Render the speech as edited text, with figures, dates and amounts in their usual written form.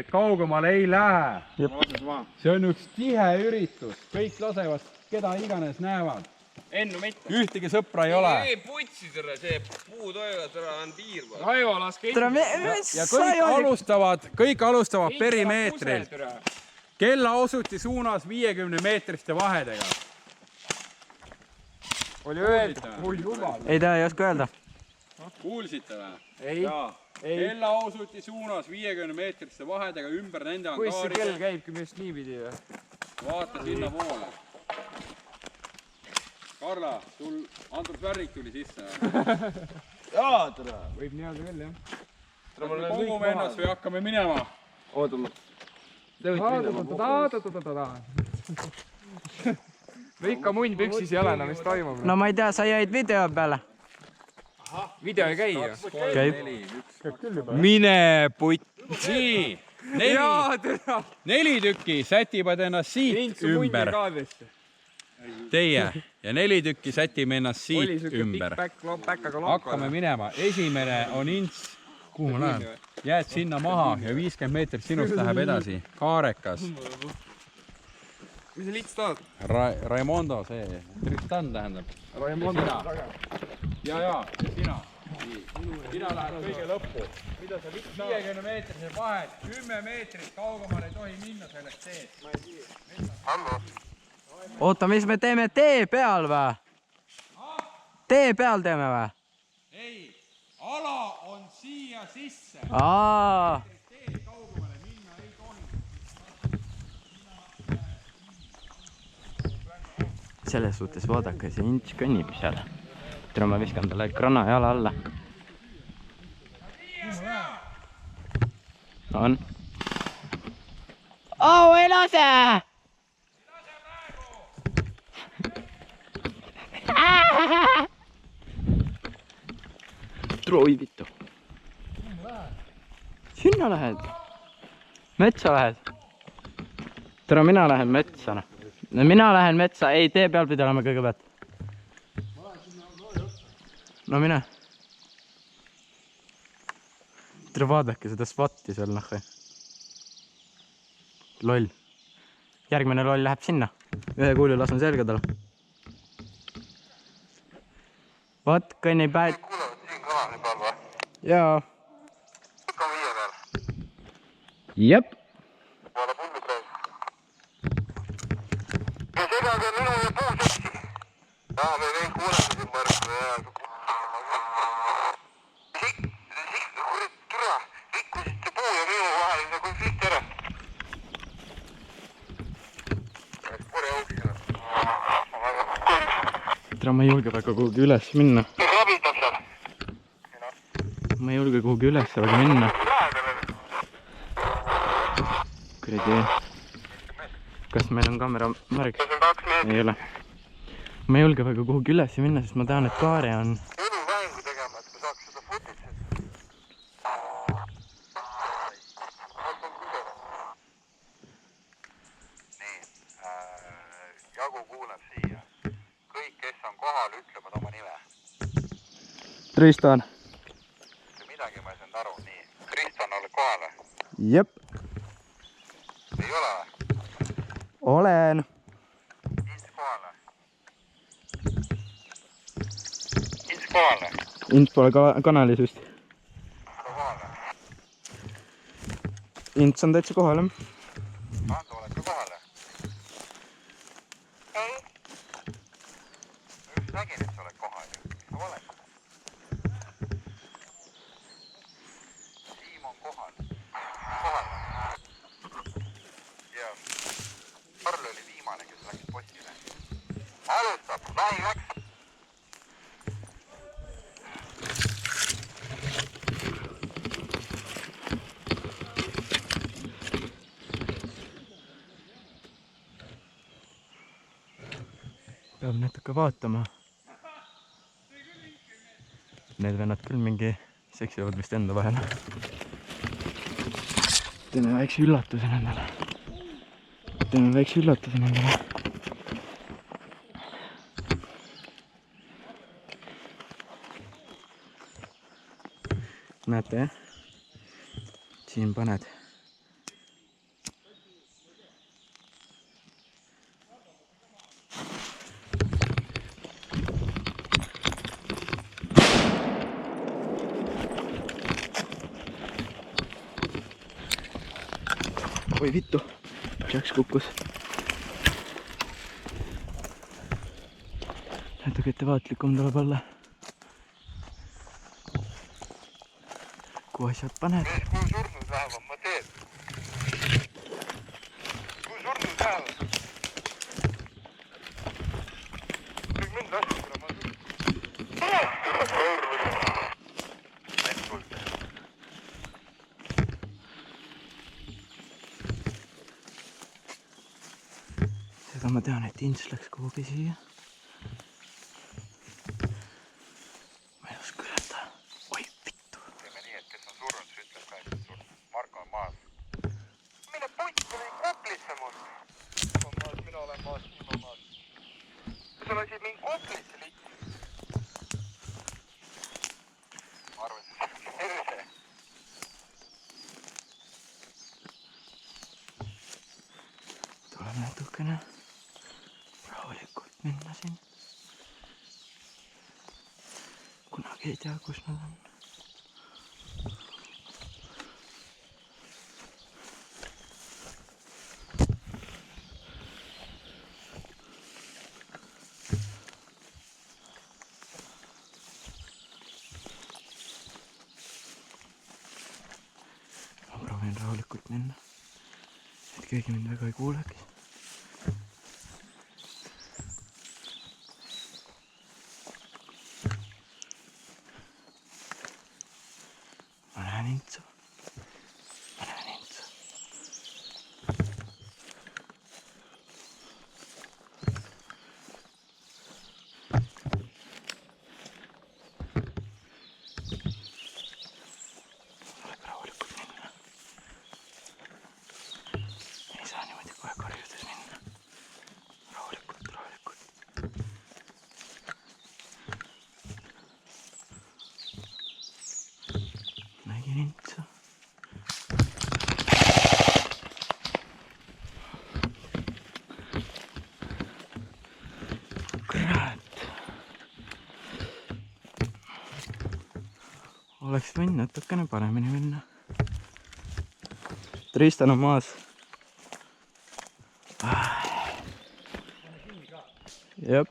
kaugemale ei lähe. See on üks tihe üritus, kõik lasevad, keda iganes näevad. Ennu mitte. Ühtegi sõpra ei ole. Ei putsi tõra, see puutoiga tõra on piirva. Raivo, laske Ja kõik alustavad perimeetril. Kella osuti suunas 50-meetriste vahedega. oli öeldud. Ei ta ei oska öelda. Kuulsite või? Ei. Kella osuti suunas 50-meetriste vahedega, ümber nende Kuis see kell angaaride. käibki just niipidi või? Vaata sinna poole. Karla, sul Andrus Värrik tuli sisse. Jaa, tere. Võib nii öelda küll, jah. Kas me kogume ennast või hakkame minema? Ootame. No ikka munn püksis ei ole, no mis toimub? No ma ei tea, sa jäid video peale. Video ei käi ju. Käib. Mine putt. Nii. Jaa, tere. 4 tükki sätivad ennast siit ümber. Teie. Ja 4 tükki sätime ennast Oli siit siuke ümber. pikk-päkkaga Hakkame minema. Esimene on Ints. Kuhu ma lähen? Jääd sinna maha ja 50 meetrit sinust läheb edasi. Kaarekas. Mis sa lits tahad? Raimondo see. Tristan tähendab. Raimondo. Ja sina. Sina lähed kõige lõppu. 50-meetrise vahed. 10 meetrit kaugemale ei tohi minna sellest teed. Oota, mis me teeme tee peal või? Tee peal teeme või? Ei, ala on siia sisse. Aa. Teed kaugemale minna ei tohi. Selles suhtes vaadake, see Ints kõnnib seal. Tere, ma viskan talle grana jala alla. On. Oh, ei lase! Troi vittu. Sinna lähed. Metsa lähed. Tere, mina lähen metsa. No mina lähen metsa. Ei, tee peal pidi olema kõigepealt. No mine. Tere, vaadake seda spotti seal noh. Loll. Järgmine loll läheb sinna. Ühe kuuli lasen selga talle. Vaat, kõnni päev. Jaa. Jep. Tere, ma ei julge väga kuhugi üles minna. Ma ei julge kuhugi üles väga minna. Kuradi. Kas meil on kaamera märg? Ei ole. Ma ei julge väga kuhugi üles minna, sest ma tean, et kaare on. Tristan. Midagi ma ei saanud aru, nii. Tristan, oled kohal või? Jep. Ei ole või? Olen. Ints kohal või? Ints kohal või? Ints pole kanalis vist. Kohal või? Ints on täitsa kohal. Ando, oled ka kohal või? Ei. Just nägin, et sa oled kohal ju. Mis sa oled? Kohal. Ja Karl oli viimane, kes läks postile. Alustab, lähi läks. Peab natuke vaatama. Need vennad küll mingi seksivad vist enda vahel. Teeme väikse üllatuse nendele. Näete, jah? Siin paned oi vittu, Jacks kukkus. natuke ettevaatlikum tuleb olla. kuhu asjad paned? kuhu surnud lähevad, ma teen. Kuhu surnud lähevad? Kõik mind lasku, kuna ma surnud. Seda ma tean, et Ints läks kuhugi siia. Ma ei oska öelda. Oi vittu. Teeme nii, et kes on surnud, siis ütleb ka, et on surnud. Marko on maas. Mine putt, tuli Koplisse mul. Mina olen maas, mina olen maas. Sa lasid mind Koplisse liikuda. Ma arvan, see on terve. Tuleb natukene rahulikult minna siin. Kunagi ei tea, kus nad on. Ma proovin rahulikult minna, et keegi mind väga ei kuuleks. Ma näen Intsu. Tuleb rahulikult minna. Ei saa niimoodi kohe karjudes minna. Rahulikult. Nägin Intsu. Kurat. Oleks võinud natukene paremini minna. Tristan on maas. Jep.